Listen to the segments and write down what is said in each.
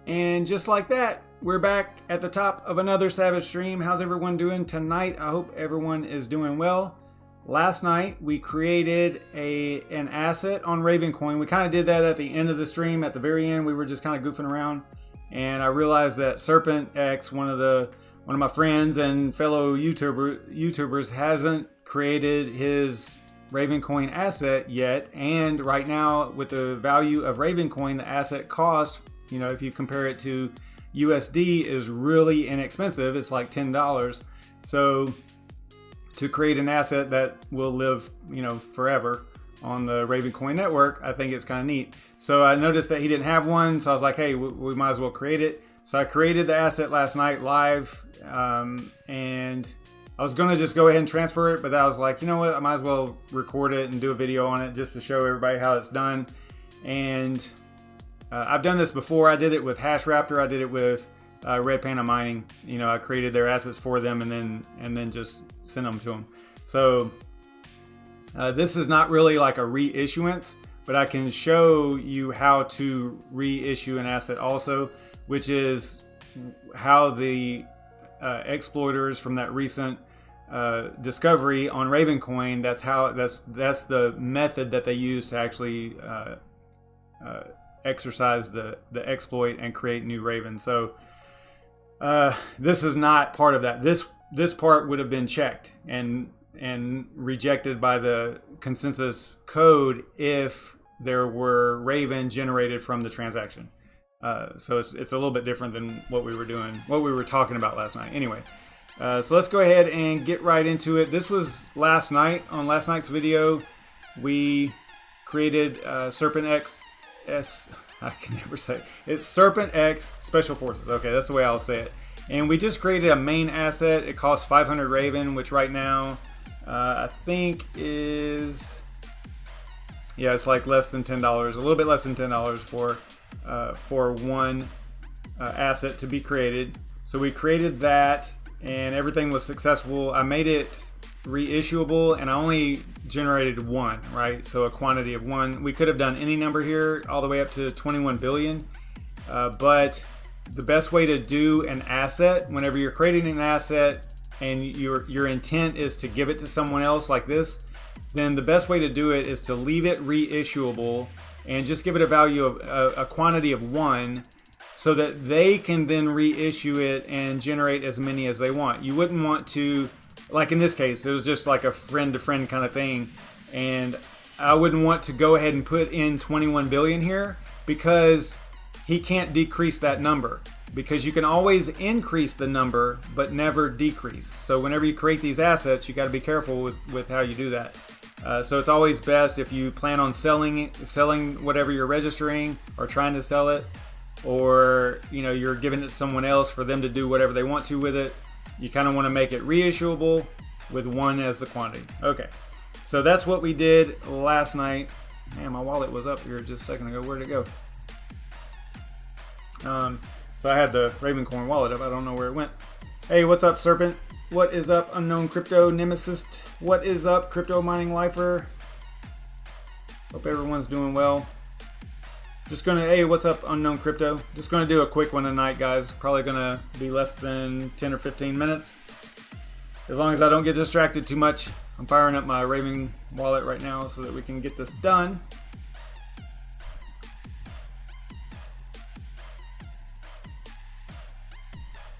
And just like that, we're back at the top of another Savage stream. How's everyone doing tonight? I hope everyone is doing well. Last night, we created an asset on Ravencoin. We kind of did that at the end of the stream. At the very end, we were just kind of goofing around. And I realized that SerpentX, one of my friends and fellow YouTubers, hasn't created his Ravencoin asset yet. And right now, with the value of Ravencoin, the asset cost, you know, if you compare it to USD, is really inexpensive. It's like $10. So to create an asset that will live, you know, forever on the Ravencoin network, I think it's kind of neat. So I noticed that he didn't have one, so I was like, hey, we might as well create it. So I created the asset last night live, and I was going to just go ahead and transfer it, but I was like, you know what, I might as well record it and do a video on it just to show everybody how it's done. And I've done this before. I did it with HashRaptor. I did it with Red Panda Mining. You know, I created their assets for them and then just sent them to them. So this is not really like a reissuance, but I can show you how to reissue an asset also, which is how the exploiters from that recent discovery on Ravencoin. That's the method that they use to actually exercise the exploit and create new Ravens. So this is not part of that. This part would have been checked and rejected by the consensus code if there were Raven generated from the transaction. So it's a little bit different than what we were talking about last night. Anyway, so let's go ahead and get right into it. This was last night. On last night's video, we created SerpentXSF. I can never say it. It's SerpentX Special Forces. Okay, that's the way I'll say it. And we just created a main asset. It costs 500 Raven, which right now I think is, yeah, it's like less than $10, a little bit less than $10 for one asset to be created. So we created that, and everything was successful. I made it reissuable, and I only generated one, right? So a quantity of one. We could have done any number here all the way up to 21 billion, but the best way to do an asset, whenever you're creating an asset and your intent is to give it to someone else like this, then the best way to do it is to leave it reissuable and just give it a value of a quantity of one, so that they can then reissue it and generate as many as they want. You wouldn't want to, like in this case, it was just like a friend-to-friend kind of thing, and I wouldn't want to go ahead and put in 21 billion here, because he can't decrease that number, because you can always increase the number but never decrease. So whenever you create these assets, you got to be careful with how you do that. So it's always best, if you plan on selling whatever you're registering or trying to sell it, or you're giving it to someone else for them to do whatever they want to with it, you kind of want to make it reissuable with one as the quantity. Okay, so that's what we did last night. Man, my wallet was up here just a second ago. Where'd it go? So I had the Ravencoin wallet up. I don't know where it went. Hey, what's up, Serpent? What is up, Unknown Crypto Nemesis? What is up, Crypto Mining Lifer? Hope everyone's doing well. Hey, what's up, Unknown Crypto? Just gonna do a quick one tonight, guys. Probably gonna be less than 10 or 15 minutes. As long as I don't get distracted too much. I'm firing up my Raven wallet right now so that we can get this done.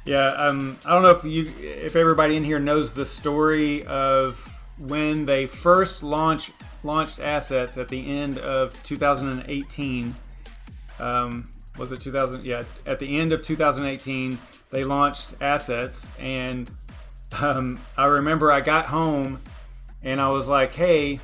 Yeah, I don't know if everybody in here knows the story of when they first launched assets at the end of 2018. Was it 2000? Yeah, at the end of 2018, they launched assets, and I remember I got home and I was like, hey.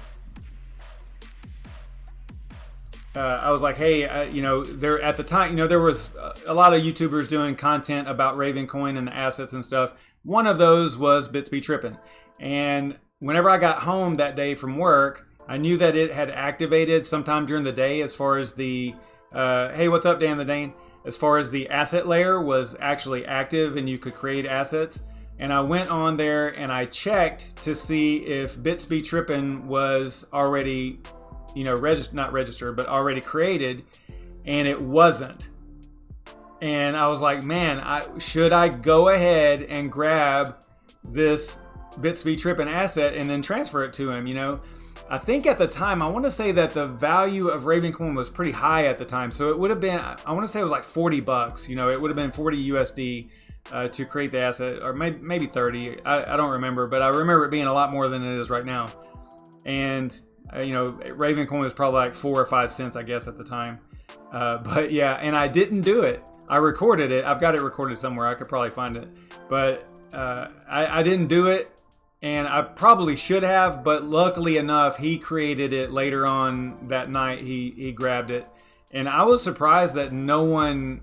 There at the time, there was a lot of YouTubers doing content about Ravencoin and the assets and stuff. One of those was Bitsby Trippin'. And whenever I got home that day from work, I knew that it had activated sometime during the day as far as the, hey, what's up, Dan the Dane? As far as the asset layer was actually active and you could create assets. And I went on there and I checked to see if Bitsby Trippin' was already not registered, but already created, and it wasn't. And I was like, man, should I go ahead and grab this Bitsby Trippin' asset and then transfer it to him? I think at the time, I want to say that the value of Ravencoin was pretty high at the time. So it would have been, I want to say it was like $40. It would have been 40 USD to create the asset, or maybe 30. I don't remember, but I remember it being a lot more than it is right now. And Ravencoin was probably like 4 or 5 cents, I guess, at the time. But yeah, and I didn't do it. I recorded it. I've got it recorded somewhere. I could probably find it. But I didn't do it, and I probably should have. But luckily enough, he created it later on that night. He grabbed it, and I was surprised that no one,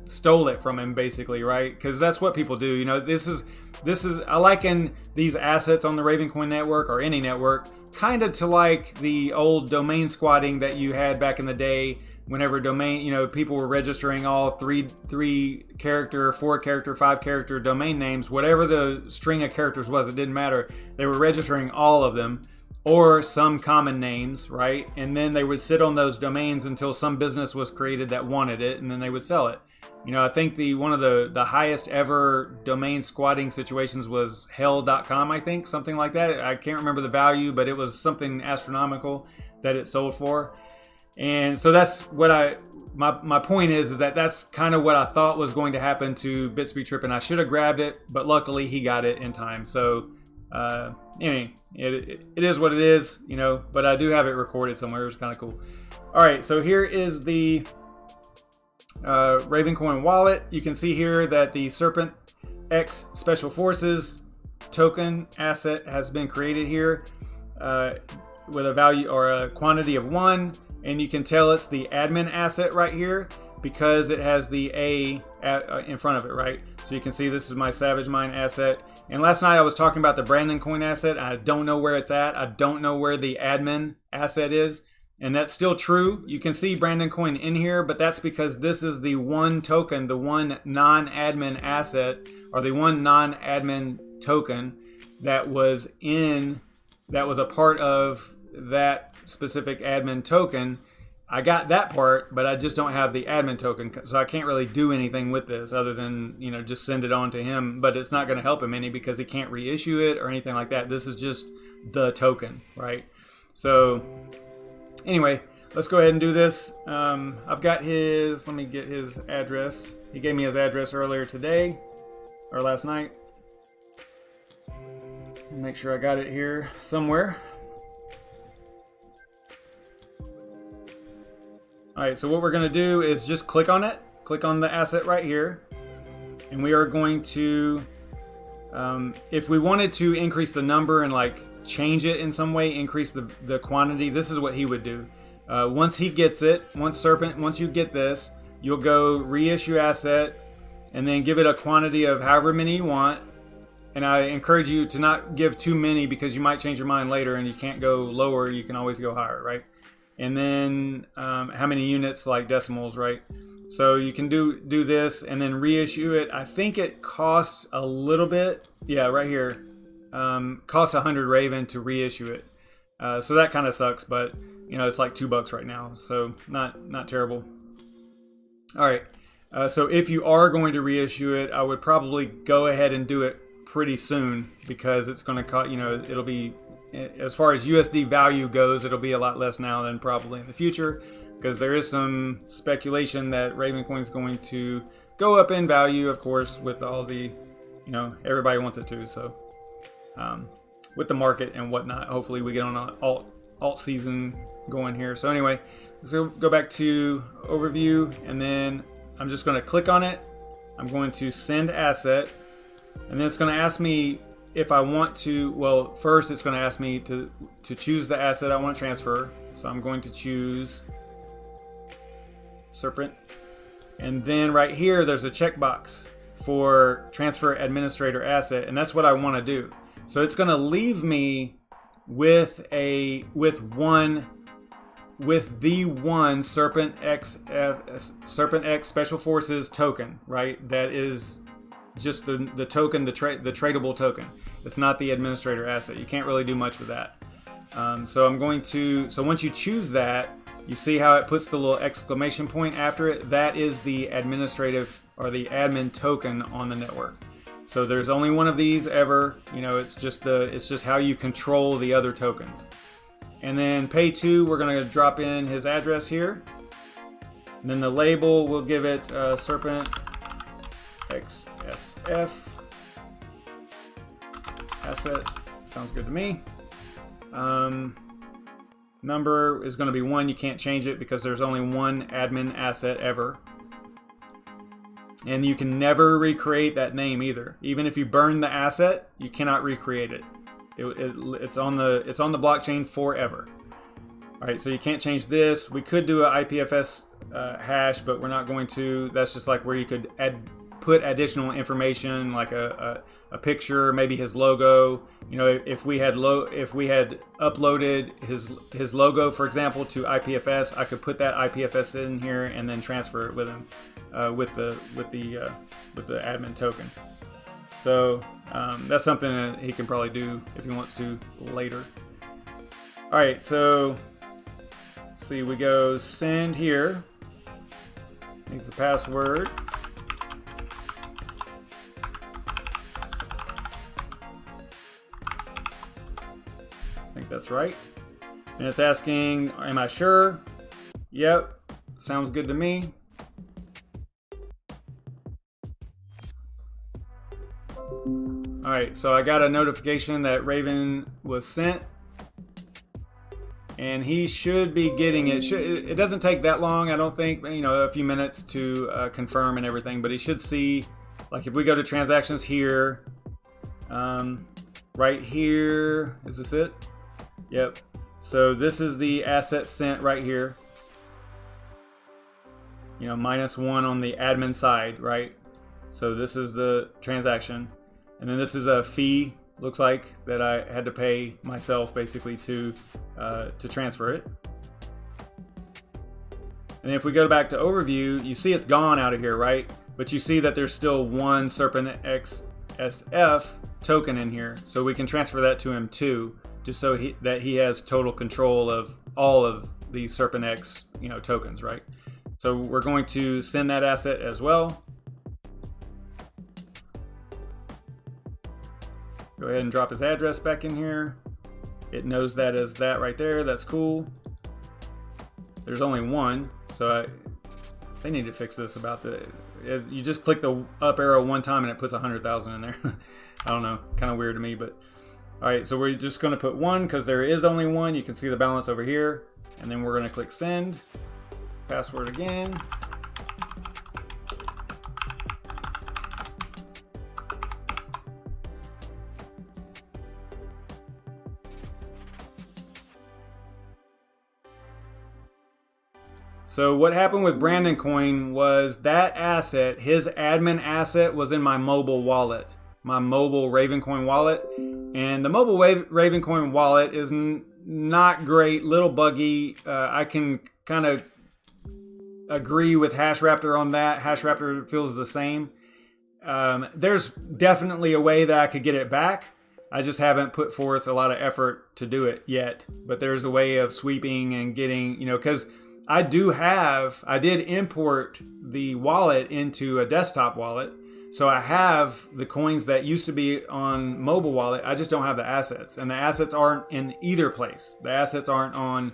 stole it from him, basically, right? Because that's what people do. This is I liken these assets on the Ravencoin network or any network kind of to like the old domain squatting that you had back in the day. Whenever people were registering all 3 character, 4 character, 5 character domain names, whatever the string of characters was, it didn't matter. They were registering all of them or some common names, right? And then they would sit on those domains until some business was created that wanted it, and then they would sell it. I think one of the highest ever domain squatting situations was hell.com, I think, something like that. I can't remember the value, but it was something astronomical that it sold for. And so that's what my point is that that's kind of what I thought was going to happen to Bitsby Trippin'. I should have grabbed it, but luckily he got it in time. So anyway, it is what it is, but I do have it recorded somewhere. It was kind of cool. All right, so here is the Ravencoin wallet. You can see here that the SERPENTX Special Forces token asset has been created here with a value or a quantity of 1, and you can tell it's the admin asset right here because it has the A in front of it, right? So you can see this is my SavageMine asset. And last night I was talking about the Brandon Coin asset. I don't know where it's at. I don't know where the admin asset is. And that's still true. You can see Brandon Coin in here, but that's because this is the one token, the one non-admin asset, or the one non-admin token that was a part of that specific admin token. I got that part, but I just don't have the admin token, so I can't really do anything with this other than, just send it on to him. But it's not going to help him any because he can't reissue it or anything like that. This is just the token, right? So anyway, let's go ahead and do this. I've got let me get his address. He gave me his address earlier today, or last night. Make sure I got it here somewhere. All right, so what we're gonna do is just click on it. Click on the asset right here. And we are going to, if we wanted to increase the number and change it in some way, increase the quantity, this is what he would do. Once he gets it, once you get this, you'll go reissue asset and then give it a quantity of however many you want. And I encourage you to not give too many because you might change your mind later and you can't go lower. You can always go higher, right? and then how many units, like decimals, right? So you can do this and then reissue it. I think it costs a little bit. Yeah, right here. Costs 100 Raven to reissue it. So that kind of sucks, but you know, it's like $2 right now, so not terrible. All right. So if you are going to reissue it, I would probably go ahead and do it pretty soon, because it's going to cost, you know, it'll be, as far as USD value goes, it'll be a lot less now than probably in the future, because there is some speculation that Ravencoin is going to go up in value, of course, with all the, you know, everybody wants it to. So with the market and whatnot, hopefully we get on an alt season going here. So anyway, let's go back to overview, and then I'm just going to click on it. I'm going to send asset, and then it's going to ask me if I want to, well, first it's going to ask me to choose the asset I want to transfer. So I'm going to choose Serpent. And then right here, there's a checkbox for transfer administrator asset, and that's what I want to do. So it's going to leave me with the one SerpentX Special Forces token, right? That is just the token, the tradable token. It's not the administrator asset. You can't really do much with that. So once you choose that, you see how it puts the little exclamation point after it? That is the administrative or the admin token on the network. So there's only one of these ever. You know, it's just how you control the other tokens. And then pay to, we're going to drop in his address here. And then the label, we'll give it SerpentXSF asset. Sounds good to me. Number is going to be 1. You can't change it because there's only one admin asset ever. And you can never recreate that name either. Even if you burn the asset, you cannot recreate it. It's on the blockchain forever. All right, so you can't change this. We could do an IPFS hash, but we're not going to. That's just like where you could put additional information, like a picture, maybe his logo. You know, if we had uploaded his logo, for example, to IPFS, I could put that IPFS in here and then transfer it with him with the admin token. So that's something that he can probably do if he wants to later. All right, so let's see, we go send here. Needs the password. I think that's right. And it's asking, am I sure? Yep, sounds good to me. All right, so I got a notification that Raven was sent, and he should be getting it. It doesn't take that long, I don't think, you know, a few minutes to confirm and everything, but he should see, like if we go to transactions here, right here, is this it? Yep. So this is the asset sent right here. You know, -1 on the admin side, right? So this is the transaction. And then this is a fee, looks like, that I had to pay myself basically to transfer it. And if we go back to overview, you see it's gone out of here, right? But you see that there's still one SerpentXSF token in here. So we can transfer that to him too, just so that he has total control of all of these SerpentX, you know, tokens, right? So we're going to send that asset as well. Go ahead and drop his address back in here. It knows that as that right there. That's cool. There's only one, so they need to fix this about the. You just click the up arrow one time and it puts 100,000 in there. I don't know, kind of weird to me, but all right. So we're just going to put 1 because there is only 1. You can see the balance over here, and then we're going to click send. Password again. So what happened with Ravencoin was that asset, his admin asset, was in my mobile wallet, my mobile Ravencoin wallet. And the mobile Ravencoin wallet is not great, little buggy. I can kind of agree with HashRaptor on that. HashRaptor feels the same. There's definitely a way that I could get it back. I just haven't put forth a lot of effort to do it yet. But there's a way of sweeping and getting, because I did import the wallet into a desktop wallet. So I have the coins that used to be on mobile wallet. I just don't have the assets. And the assets aren't in either place. The assets aren't on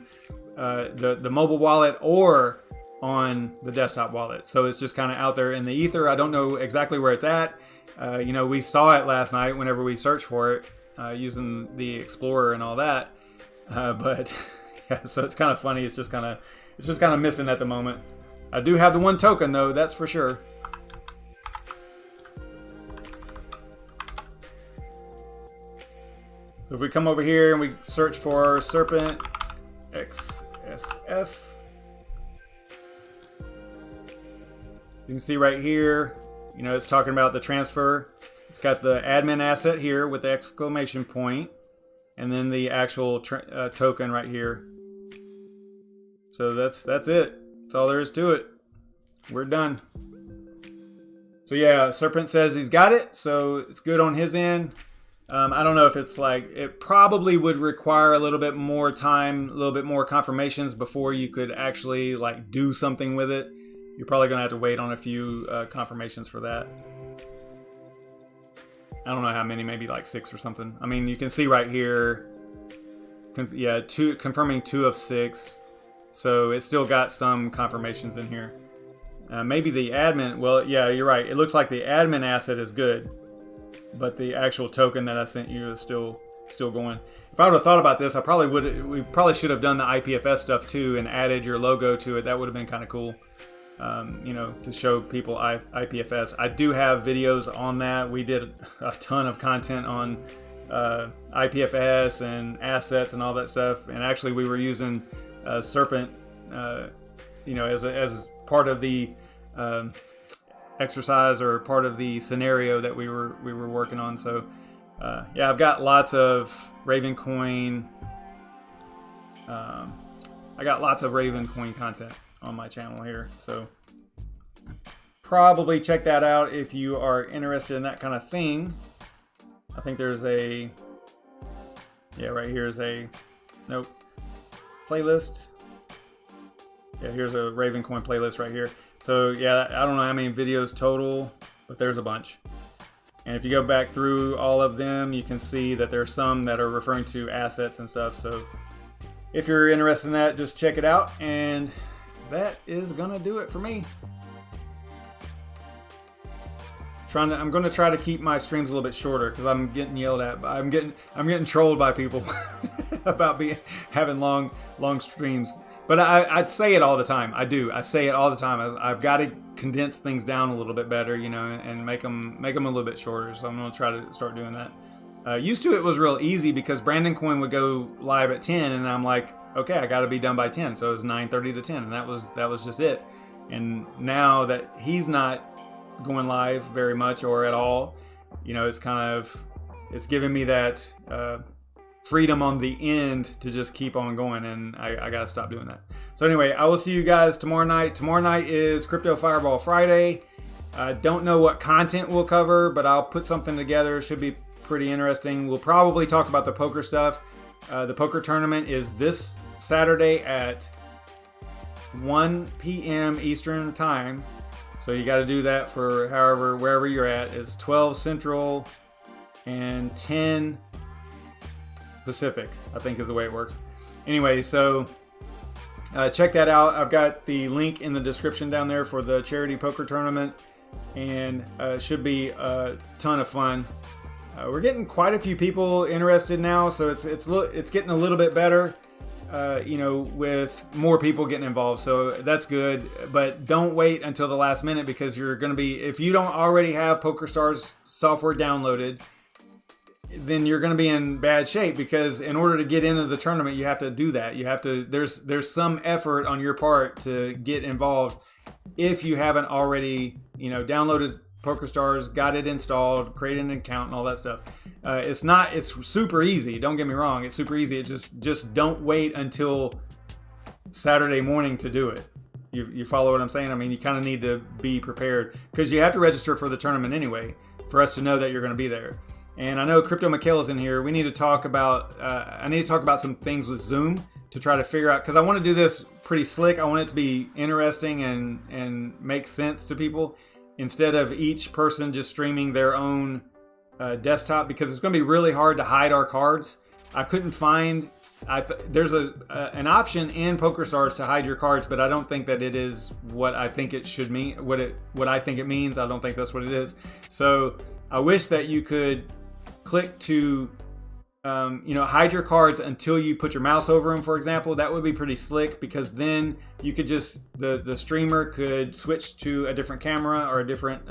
the mobile wallet or on the desktop wallet. So it's just kind of out there in the ether. I don't know exactly where it's at. We saw it last night whenever we searched for it using the Explorer and all that. But yeah, so it's kind of funny. It's just kind of missing at the moment. I do have the one token though, that's for sure. So if we come over here and we search for SERPENTXSF, you can see right here, it's talking about the transfer. It's got the admin asset here with the exclamation point, and then the actual token right here. So that's it. That's all there is to it. We're done. So yeah, Serpent says he's got it, so it's good on his end. I don't know if it's it probably would require a little bit more time, a little bit more confirmations before you could actually do something with it. You're probably going to have to wait on a few confirmations for that. I don't know how many, maybe 6 or something. I mean, you can see right here, confirming 2 of 6. So it's still got some confirmations in here. Maybe the admin, well, yeah, you're right. It looks like the admin asset is good, but the actual token that I sent you is still going. If I would have thought about this, we probably should have done the IPFS stuff too and added your logo to it. That would have been kind of cool. To show people IPFS. I do have videos on that. We did a ton of content on IPFS and assets and all that stuff. And actually, we were using Serpent, as part of the exercise or part of the scenario that we were working on. So, yeah, I've got lots of Ravencoin. I got lots of Ravencoin content on my channel here, so probably check that out if you are interested in that kind of thing. I think there's right here's a playlist. Yeah, here's a Ravencoin playlist right here. So yeah, I don't know how many videos total, but there's a bunch. And if you go back through all of them, you can see that there's some that are referring to assets and stuff. So if you're interested in that, just check it out. And that is gonna do it for me. I'm gonna try to keep my streams a little bit shorter because I'm getting yelled at. I'm getting trolled by people about having long streams. But I say it all the time. I say it all the time. I've got to condense things down a little bit better, and make them a little bit shorter. So I'm gonna try to start doing that. Used to it was real easy because Brandon Coin would go live at 10, and I'm like, okay, I got to be done by 10. So it was 9:30 to 10, and that was just it. And now that he's not going live very much or at all, it's giving me that freedom on the end to just keep on going, and I got to stop doing that. So anyway, I will see you guys tomorrow night. Tomorrow night is Crypto Fireball Friday. I don't know what content we'll cover, but I'll put something together. It should be pretty interesting. We'll probably talk about the poker stuff. The poker tournament is this Saturday at 1 p.m. Eastern time. So you got to do that for wherever you're at. It's 12 Central and 10 Pacific, I think is the way it works. Anyway, so check that out. I've got the link in the description down there for the charity poker tournament, and it should be a ton of fun. We're getting quite a few people interested now, so it's getting a little bit better, with more people getting involved. So that's good, but don't wait until the last minute because you're going to be, if you don't already have PokerStars software downloaded, then you're going to be in bad shape because in order to get into the tournament, you have to do that. You have to, there's some effort on your part to get involved. If you haven't already, downloaded PokerStars, got it installed, created an account and all that stuff. It's super easy. Don't get me wrong. It's super easy. It just don't wait until Saturday morning to do it. You follow what I'm saying? I mean, you kind of need to be prepared because you have to register for the tournament anyway for us to know that you're going to be there. And I know Crypto Mikhail is in here. We need to talk about, I need to talk about some things with Zoom to try to figure out, because I want to do this pretty slick. I want it to be interesting and make sense to people instead of each person just streaming their own desktop, because it's going to be really hard to hide our cards. I couldn't find, there's an option in PokerStars to hide your cards, but I don't think that it is what I think it should mean, what I think it means. I don't think that's what it is. So I wish that you could click to hide your cards until you put your mouse over them, for example. That would be pretty slick, because then you could just, the streamer could switch to a different camera or a different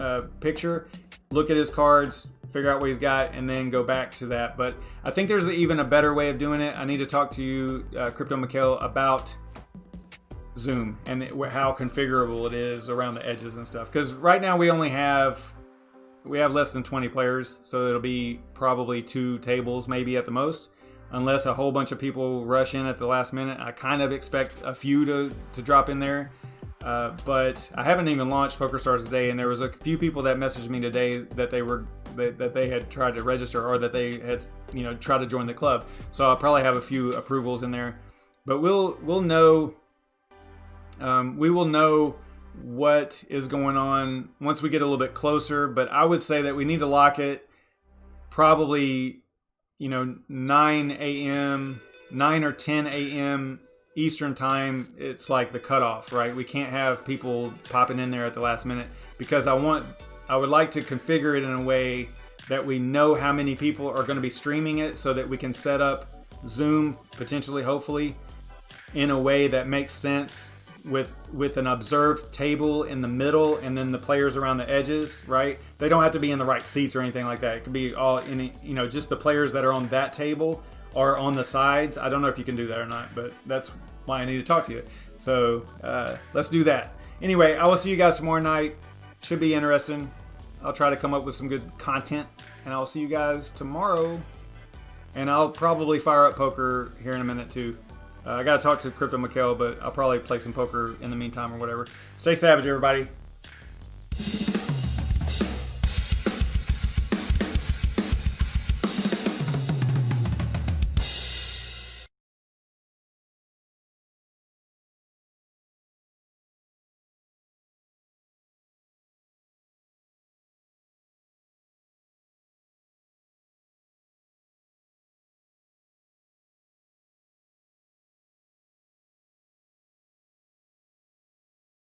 picture, look at his cards, figure out what he's got, and then go back to that. But I think there's even a better way of doing it. I need to talk to you, Crypto Mikhail, about Zoom and how configurable it is around the edges and stuff. Because right now we have less than 20 players, so it'll be probably 2 tables maybe at the most, unless a whole bunch of people rush in at the last minute. I kind of expect a few to drop in there, but I haven't even launched PokerStars today, and there was a few people that messaged me today that they had tried to register, or that they had tried to join the club. So I'll probably have a few approvals in there, but we'll know. We will know what is going on once we get a little bit closer. But I would say that we need to lock it probably 9 or 10 a.m. Eastern time. It's like the cutoff, right? We can't have people popping in there at the last minute, because I would like to configure it in a way that we know how many people are going to be streaming it, so that we can set up Zoom potentially, hopefully, in a way that makes sense, with an observed table in the middle and then the players around the edges, right? They don't have to be in the right seats or anything like that. It could be all in, just the players that are on that table are on the sides. I don't know if you can do that or not, but that's why I need to talk to you. So let's do that. Anyway, I will see you guys tomorrow night. Should be interesting. I'll try to come up with some good content, and I'll see you guys tomorrow. And I'll probably fire up poker here in a minute too. I got to talk to Crypto Mikhail, but I'll probably play some poker in the meantime or whatever. Stay savage, everybody.